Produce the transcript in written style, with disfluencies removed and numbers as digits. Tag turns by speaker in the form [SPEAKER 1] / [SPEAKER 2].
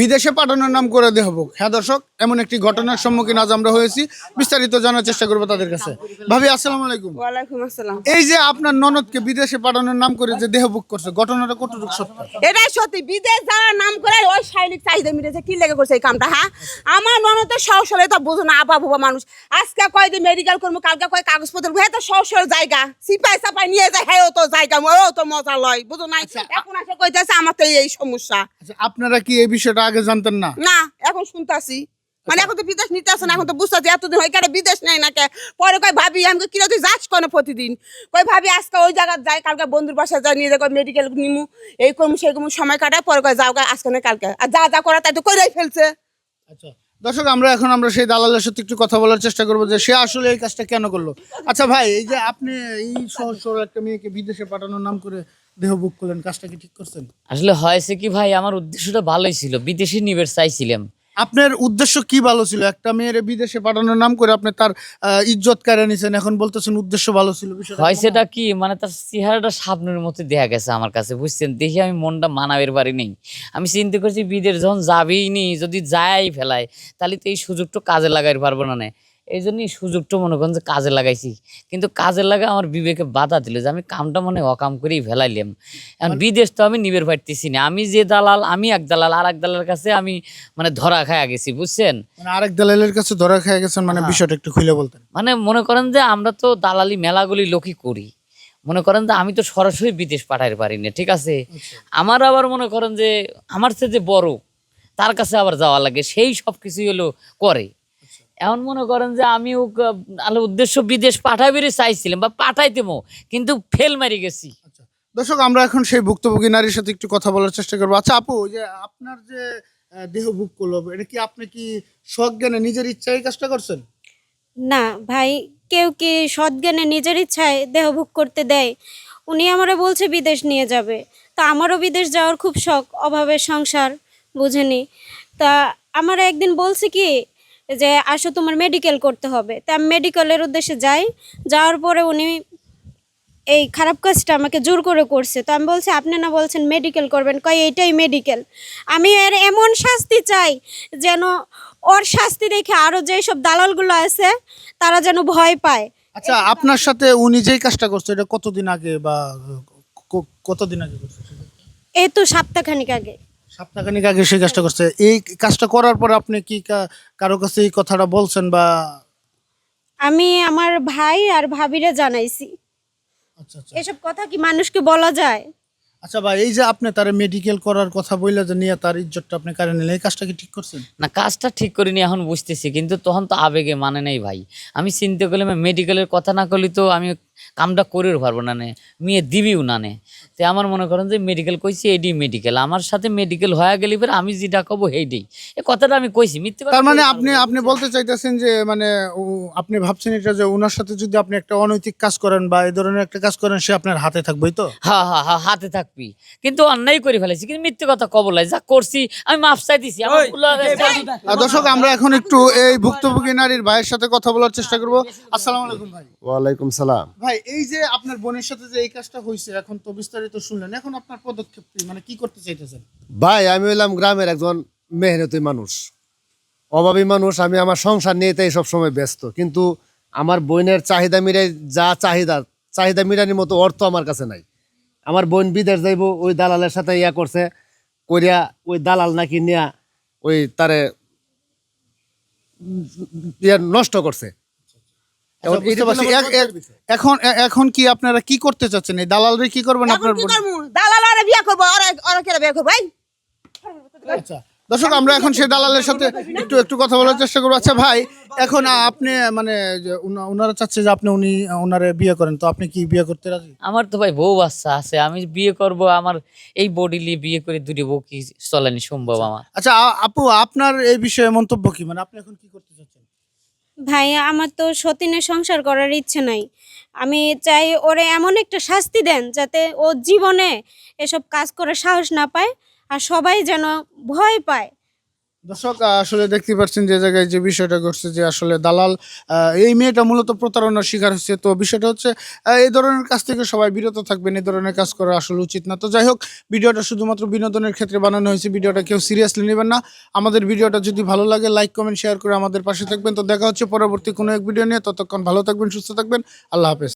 [SPEAKER 1] বিদেশে পাঠানোর নাম করে দেহবুক। হ্যাঁ দর্শক, এমন একটি ঘটনার সম্মুখীন আজ আমরা হয়েছি, বিস্তারিত জানার চেষ্টা করবো তাদের কাছে। ভাবি আসসালামু আলাইকুম।
[SPEAKER 2] ওয়ালাইকুম আসসালাম।
[SPEAKER 1] এই যে আপনার ননদকে বিদেশে পাঠানোর নাম করে যে দেহবুক করছে, ঘটনাটা কতটুকু সত্য?
[SPEAKER 2] এটাই সত্যি, বিদেশ যাওয়ার নাম করে ওই শারীরিক চাহিদা মিটেছে। কি লেগে করছে এই কামটা? হ্যাঁ, আমার ননদের সাহস হলে তো বুঝো না, আপা বুবা মানুষ। আজকে কয় যে মেডিকেল করবো, কালকে কয় কাগজপত্র, হ্যাঁ তো সাহস জায়গা সিপাই সাপাই নিয়ে যায়, হ্যাঁ ও তো জায়গা, ও তো মজা লয়, বুঝো নাই? এখন আসে কইতেছে আমার তো এই সমস্যা।
[SPEAKER 1] আচ্ছা, আপনারা কি এই বিষয়টা আগে জানতেন না?
[SPEAKER 2] না, এখন শুনতাছি। মানে এখন তো বিদেশ নিতে আসে না, এখন তো বুঝতেছি এতদিন হয় কেন বিদেশ নেয় না কে। পরে কয় ভাবি, আমি কিনা তুই যাস কেন প্রতিদিন? কই ভাবি আজকে ওই জায়গায় যাই, কালকে বন্ধুর বাসায় যাই, নিয়ে যাই মেডিকেল নিমু, এই করমু সেই করমু, সময় কাটায়। পরে কয় যাও গা, আজকে না কালকে, আর যা যা করা তাই তো করেই ফেলছে।
[SPEAKER 1] আচ্ছা দর্শক, আমরা সেই দালালের সাথে একটু কথা বলার চেষ্টা করবো যে সে আসলে এই কাজটা কেন করলো। আচ্ছা ভাই, এই যে আপনি এই সহজ সরল একটা মেয়েকে বিদেশে পাঠানোর নাম করে দেহ বুক করলেন, কাজটা কি ঠিক করছেন?
[SPEAKER 3] আসলে হয়েছে কি ভাই, আমার উদ্দেশ্যটা ভালোই ছিল, বিদেশে নিবে চাইছিলাম।
[SPEAKER 1] আপনার উদ্দেশ্য কি ভালো ছিল? একটা মেয়ের বিদেশে পাঠানোর নাম করে আপনি তার ইজ্জত কেড়ে নিছেন, এখন বলতেছেন উদ্দেশ্য ভালো ছিল। বিষয়টা
[SPEAKER 3] হয়েছেটা কি, মানে তার চেহারাটা স্বপ্নের মতো দেখা গেছে আমার কাছে, বুঝছেন? দেখি আমি মনটা মানাবের বাড়ি নেই। আমি চিন্তা করছি বিদেশ যখন যাবেই নি, যদি যাই ফেলায় তাহলে তো এই সুযোগটা কাজে লাগাইতে পারবো না। এই জন্যই সুযোগটা মনে করেন যে কাজে লাগাইছি, কিন্তু কাজে লাগা আমার বিবেকে বাধা দিল যে আমি কামটা মনে অকাম করেই ফেলাইলাম। এখন বিদেশ তো আমি নিবের পারতেছি না। আমি যে দালাল, আমি এক দালাল, আর এক দালালের কাছে আমি মানে ধরা খায়া গেছি, বুঝছেন?
[SPEAKER 1] মানে আরেক দালালের কাছে ধরা খেয়ে গেছেন, মানে বিষয়টা একটু খুলে বলতেন।
[SPEAKER 3] মানে মনে করেন যে আমরা তো দালালি মেলাগুলি লোকই করি, মনে করেন যে আমি তো সরাসরি বিদেশ পাঠাইতে পারি না, ঠিক আছে? আমার আবার মনে করেন যে আমার চেয়ে যে বড় তার কাছে আবার যাওয়া লাগে, সেই সব কিছুই হলো করে। এখন মনে করেন যে আমি উদ্দেশ্য বিদেশ পাঠাইবেরই চাইছিলাম বা পাঠাইতেমো, কিন্তু ফেল মারি গেছি।
[SPEAKER 1] আচ্ছা দর্শক, আমরা এখন সেই ভুক্তভোগী নারীর সাথে একটু কথা বলার চেষ্টা করবো। আচ্ছা আপু, যে আপনার যে দেহ বুক করলো, এটা কি আপনি কি সজ্ঞানে নিজের ইচ্ছায় এই কাজটা করছেন?
[SPEAKER 4] না ভাই, কেউ কি সৎজ্ঞানে নিজের ইচ্ছায় দেহভোগ করতে দেয়? উনি আমারে বলছে বিদেশ নিয়ে যাবে, তা আমারও বিদেশ যাওয়ার খুব শখ, অভাবের সংসার, বুঝেনি? তা আমার একদিন বলছে কি যে আসো তোমার মেডিকেল করতে হবে, তা আমি মেডিকেলের উদ্দেশ্যে যাই। যাওয়ার পরে উনি এই খারাপ কাজটা আমাকে জোর করে করছে। তো আমি বলছি আপনি না বলছেন মেডিকেল করবেন, কয় এইটাই মেডিকেল। আমি এর এমন শাস্তি চাই যেন ওর শাস্তি দেখে আরও যেসব দালালগুলো আছে তারা যেন ভয় পায়।
[SPEAKER 1] আচ্ছা, আপনার সাথে উনি যেই কাজটা করছে, এটা কতদিন আগে বা কতদিন আগে করছে?
[SPEAKER 4] এই তো সপ্তাহখানিক আগে।
[SPEAKER 1] সপ্তাহখানিক আগে সেই কাজটা করছে। এই কাজটা করার পর আপনি কি কারো কাছে এই কথাটা বলছেন বা?
[SPEAKER 4] আমি আমার ভাই আর ভাবিরে জানাইছি।
[SPEAKER 1] আচ্ছা আচ্ছা
[SPEAKER 4] এসব কথা কি মানুষকে বলা যায়?
[SPEAKER 1] আচ্ছা ভাই, এই যে আপনি তার মেডিকেল করার কথা বললে যে নিয়ে তার ইজ্জতটা আপনি কারণে নিলেন, এই কাজটা কি ঠিক করছেন?
[SPEAKER 3] না, কাজটা ঠিক করিনি, এখন বুঝতেছি, কিন্তু তখন তো আবেগে মানে নেই ভাই। আমি চিন্তা করলাম মেডিকেলের কথা না করলে তো আমি কামটা করেও পারবো না, মেয়ে দিবিও না। তো আমার মনে করেন যে মেডিকেল কইছি, এডি মেডিকেল আমার সাথে মেডিকেল হয়ে গেলে পরে আমি যেটা কব সেইটাই। এই কথাটা আমি কইছি, মিথ্যে কথা।
[SPEAKER 1] তার মানে আপনি বলতে চাইতেছেন যে মানে আপনি ভাবছেন এটা যে ওনার সাথে যদি আপনি একটা অনৈতিক কাজ করেন বা এই ধরনের একটা কাজ করেন, সে আপনার হাতে থাকবেই তো?
[SPEAKER 3] হ্যাঁ হ্যাঁ হ্যাঁ, হাতে থাকবি, কিন্তু অন্যায় করে ফেলেছি, কিন্তু মিথ্যে কথা কবলাই যা করছি আমি মাফ চাই দিছি। আমার ভুল হয়ে গেছে।
[SPEAKER 1] দর্শক, আমরা এখন একটু এই ভুক্তভোগী নারীর ভাইয়ের সাথে কথা বলার চেষ্টা করব। আসসালামু আলাইকুম ভাই।
[SPEAKER 5] ওয়ালাইকুম সালাম।
[SPEAKER 1] ভাই, এই যে আপনার বোনের সাথে যে এই কাজটা হয়েছে, এখন তো বিস্তারিত শুনলেন, এখন আপনার পদক্ষেপ কি, মানে কি করতে চাইতেছেন?
[SPEAKER 5] ভাই, আমি হইলাম গ্রামের একজন মেহনতি মানুষ, অভাবী মানুষ। আমি আমার সংসার নিয়ে তাই সবসময় ব্যস্ত, কিন্তু আমার বোনের চাহিদা মিলাই, যা চাহিদা মিলানির মতো অর্থ আমার কাছে নাই। আমার বোন বিদেশ যাইব, ওই দালালের সাথে ইয়া করছে, করিয়া ওই দালাল নাকি নিয়া ওই তারে নষ্ট করছে।
[SPEAKER 1] আচ্ছা, বুঝতে পারছি। এখন এখন কি আপনারা কি করতে চাচ্ছেন? এই দালালরে কি করবেন
[SPEAKER 2] এখন
[SPEAKER 1] আপনার
[SPEAKER 2] কি
[SPEAKER 1] বোন?
[SPEAKER 2] করবো? দালাল ওরা বিয়ে করবো, ওরা কেন বিয়ে করবো ভাই?
[SPEAKER 1] আচ্ছা দর্শক, আমরা এখন সেই দালালের সাথে একটু কথা বলার চেষ্টা করবো। আচ্ছা ভাই, এখন আপনি মানে যে ওনারা চাচ্ছে যে আপনি ওনারে বিয়ে করেন, তো আপনি কি বিয়ে করতে রাজি?
[SPEAKER 3] আমার তো ভাই বউ বাচ্চা আছে, আমি বিয়ে করব, আমার এই বডি নিয়ে বিয়ে করে দুটি বউ কি চলানি সম্ভব আমার?
[SPEAKER 1] আচ্ছা আপু, আপনার এই বিষয়ে মন্তব্য কি? মানে আপনি এখন কি করতে চাচ্ছেন?
[SPEAKER 4] ভাই আমার তো সতীনের সংসার করার ইচ্ছে নাই। আমি চাই ওরে এমন একটা শাস্তি দেন যাতে ও জীবনে এসব কাজ করে সাহস না পায়, আর সবাই যেন ভয় পায়।
[SPEAKER 1] দর্শক আসলে দেখতে পাচ্ছেন যে জায়গায় যে বিষয়টা ঘটছে যে আসলে দালাল এই মেয়েটা মূলত প্রতারণার শিকার হচ্ছে। তো বিষয়টা হচ্ছে এই ধরনের কাজ থেকে সবাই বিরত থাকবেন, এই ধরনের কাজ করা আসলে উচিত না। তো যাই হোক, ভিডিওটা শুধুমাত্র বিনোদনের ক্ষেত্রে বানানো হয়েছে, ভিডিওটা কেউ সিরিয়াসলি নেবেন না। আমাদের ভিডিওটা যদি ভালো লাগে লাইক কমেন্ট শেয়ার করে আমাদের পাশে থাকবেন। তো দেখা হচ্ছে পরবর্তী কোনো এক ভিডিও নিয়ে, ততক্ষণ ভালো থাকবেন, সুস্থ থাকবেন, আল্লাহ হাফেজ।